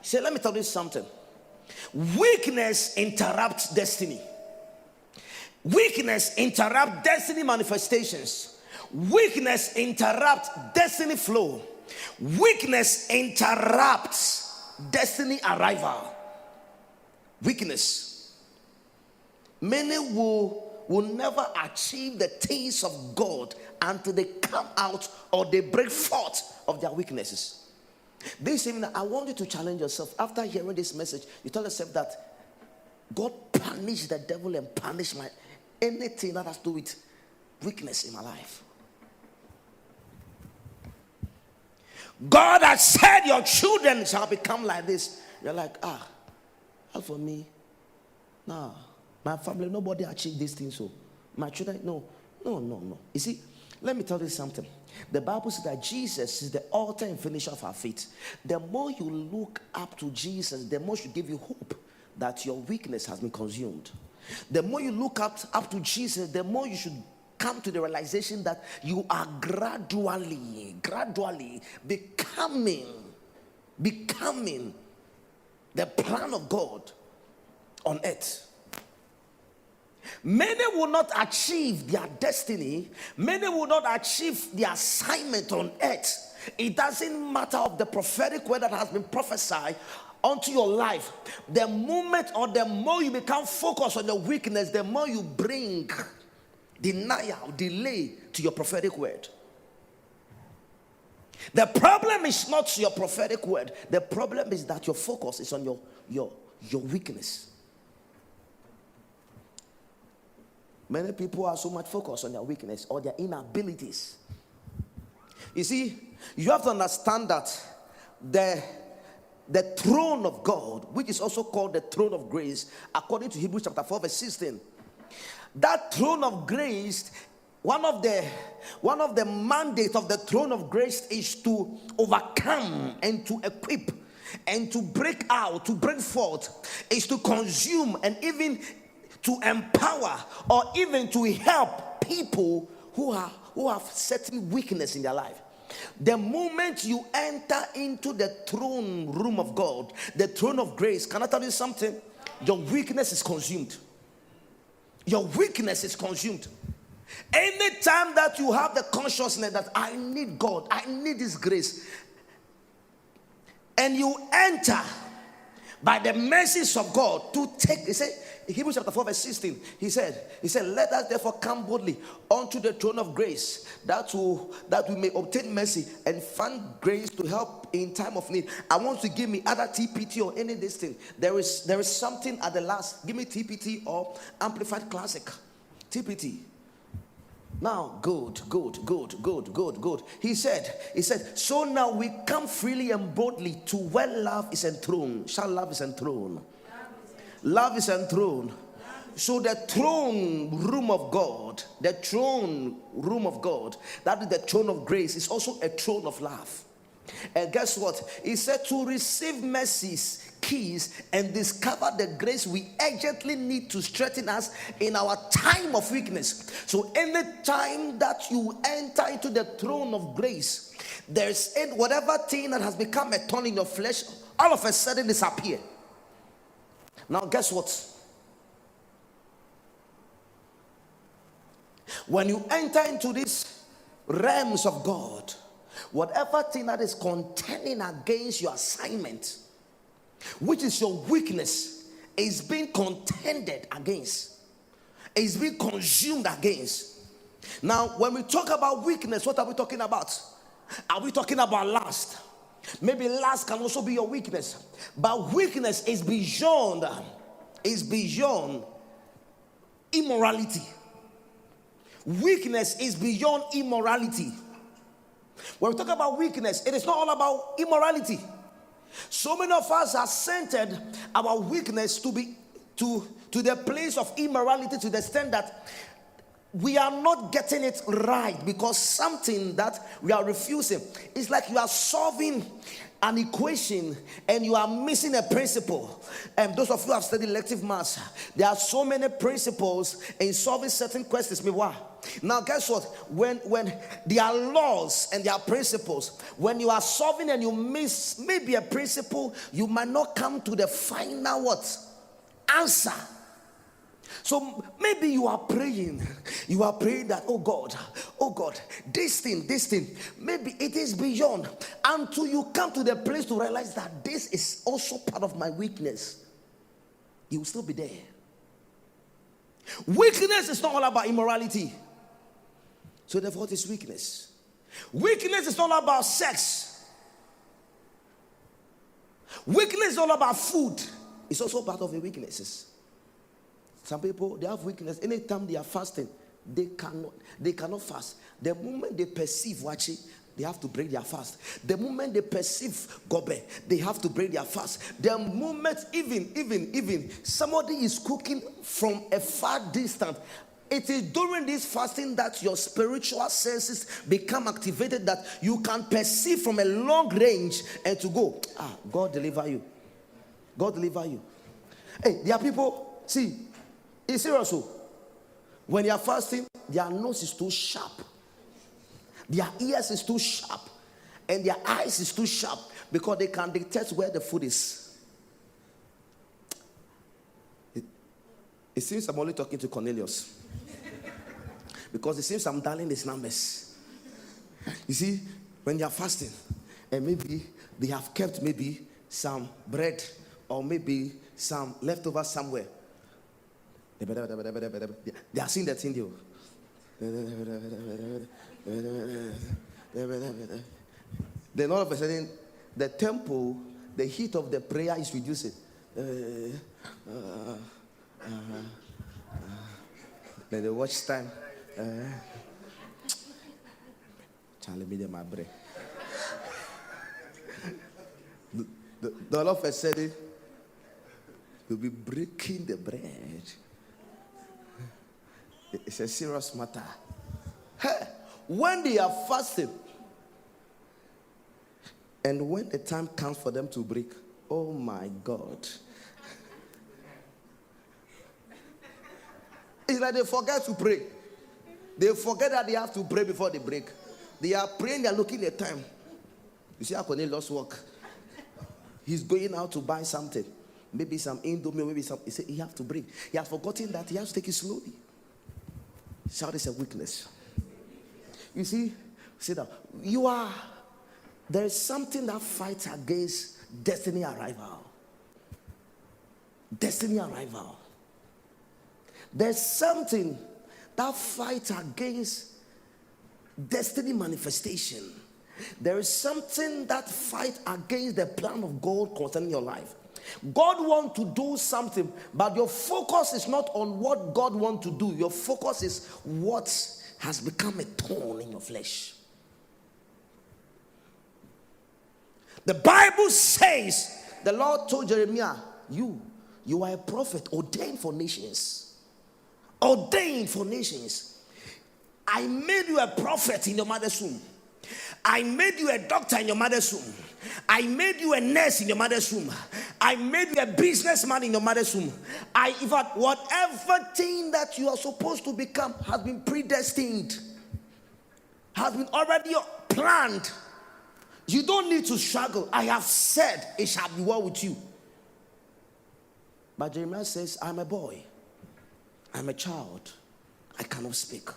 Say, let me tell you something. Weakness interrupts destiny. Weakness interrupts destiny manifestations. Weakness interrupts destiny flow. Weakness interrupts destiny arrival. Weakness. Many will never achieve the things of God until they come out or they break forth of their weaknesses. This evening, I want you to challenge yourself. After hearing this message, you tell yourself that God punish the devil and punish anything that has to do with weakness in my life. God has said your children shall become like this. You're like, as for me, nah, my family, nobody achieved these things. So my children, no. You see, let me tell you something. The Bible says that Jesus is the author and finisher of our faith. The more you look up to Jesus, the more should give you hope that your weakness has been consumed. The more you look up to Jesus, the more you should come to the realization that you are gradually becoming the plan of God on earth. Many will not achieve their destiny. Many will not achieve the assignment on earth. It doesn't matter of the prophetic word that has been prophesied onto your life. The moment or the more you become focused on the weakness, the more you bring denial, delay to your prophetic word. The problem is not your prophetic word. The problem is that your focus is on your weakness. Many people are so much focused on their weakness or their inabilities. You see, you have to understand that the throne of God, which is also called the throne of grace, according to Hebrews chapter 4 verse 16, that throne of grace, one of the mandates of the throne of grace is to overcome and to equip and to break out, to bring forth, is to consume and even to empower or even to help people who have certain weakness in their life. The moment you enter into the throne room of God, the throne of grace, can I tell you something? Your weakness is consumed. Your weakness is consumed. Anytime that you have the consciousness that I need God, I need this grace, and you enter by the mercies of God to take, he said, Hebrews chapter 4 verse 16, he said, let us therefore come boldly unto the throne of grace, that we may obtain mercy and find grace to help in time of need. I want to give me either TPT or any of this thing. There is something at the last. Give me TPT or Amplified Classic. TPT. Now, good. He said, so now we come freely and boldly to where love is enthroned. Shall love is enthroned? Love is enthroned. So the throne room of God, that is the throne of grace, is also a throne of love. And guess what? He said to receive mercies, keys, and discover the grace we urgently need to strengthen us in our time of weakness. So any time that you enter into the throne of grace, there's whatever thing that has become a thorn in your flesh, all of a sudden disappear. Now guess what? When you enter into these realms of God, whatever thing that is contending against your assignment, which is your weakness, is being contended against, is being consumed against. Now, when we talk about weakness, what are we talking about? Are we talking about lust? Maybe lust can also be your weakness, but weakness is beyond immorality. Weakness is beyond immorality. When we talk about weakness, it is not all about immorality. So many of us are centered our weakness to be to the place of immorality, to the extent that we are not getting it right because something that we are refusing. It's like you are solving an equation and you are missing a principle, and those of you who have studied elective maths, there are so many principles in solving certain questions. Now guess what? When there are laws and there are principles, when you are solving and you miss maybe a principle, you might not come to the final what? Answer. So maybe you are praying that, oh God, this thing, maybe it is beyond, until you come to the place to realize that this is also part of my weakness. You will still be there. Weakness is not all about immorality. So therefore it is weakness. Weakness is not about sex. Weakness is all about food. It's also part of the weaknesses. Some people, they have weakness. Anytime they are fasting, they cannot fast. The moment they perceive watching, they have to break their fast. The moment they perceive gobe, they have to break their fast. The moment even somebody is cooking from a far distance, it is during this fasting that your spiritual senses become activated, that you can perceive from a long range and to go, God deliver you. God deliver you. Hey, there are people, see, it's serious. When you are fasting, their nose is too sharp, their ears is too sharp, and their eyes is too sharp, because they can detect where the food is. It seems I'm only talking to Cornelius, because it seems I'm dialing his numbers. You see, when you are fasting, and maybe they have kept maybe some bread or maybe some leftover somewhere. They are seeing that thing, though. Then all of a sudden, the tempo, the heat of the prayer is reducing. Then the watch time. Charlie, me my bread. All of a sudden, you'll be breaking the bread. It's a serious matter. Hey, when they are fasting, and when the time comes for them to break, oh my God. It's like they forget to pray. They forget that they have to pray before they break. They are praying, they are looking at time. You see how Cornelius lost work? He's going out to buy something. Maybe some indomie, maybe some. He said he has to break. He has forgotten that he has to take it slowly. Shout is a weakness. You see that there is something that fights against destiny arrival. Destiny arrival. There's something that fights against destiny manifestation. There is something that fights against the plan of God concerning your life. God wants to do something, but your focus is not on what God wants to do. Your focus is what has become a thorn in your flesh. The Bible says, the Lord told Jeremiah, you are a prophet ordained for nations. Ordained for nations. I made you a prophet in your mother's womb. I made you a doctor in your mother's womb. I made you a nurse in your mother's womb. I made you a businessman in your mother's womb. In fact, whatever thing that you are supposed to become has been predestined, has been already planned. You don't need to struggle. I have said it shall be well with you. But Jeremiah says, I'm a boy. I'm a child. I cannot speak.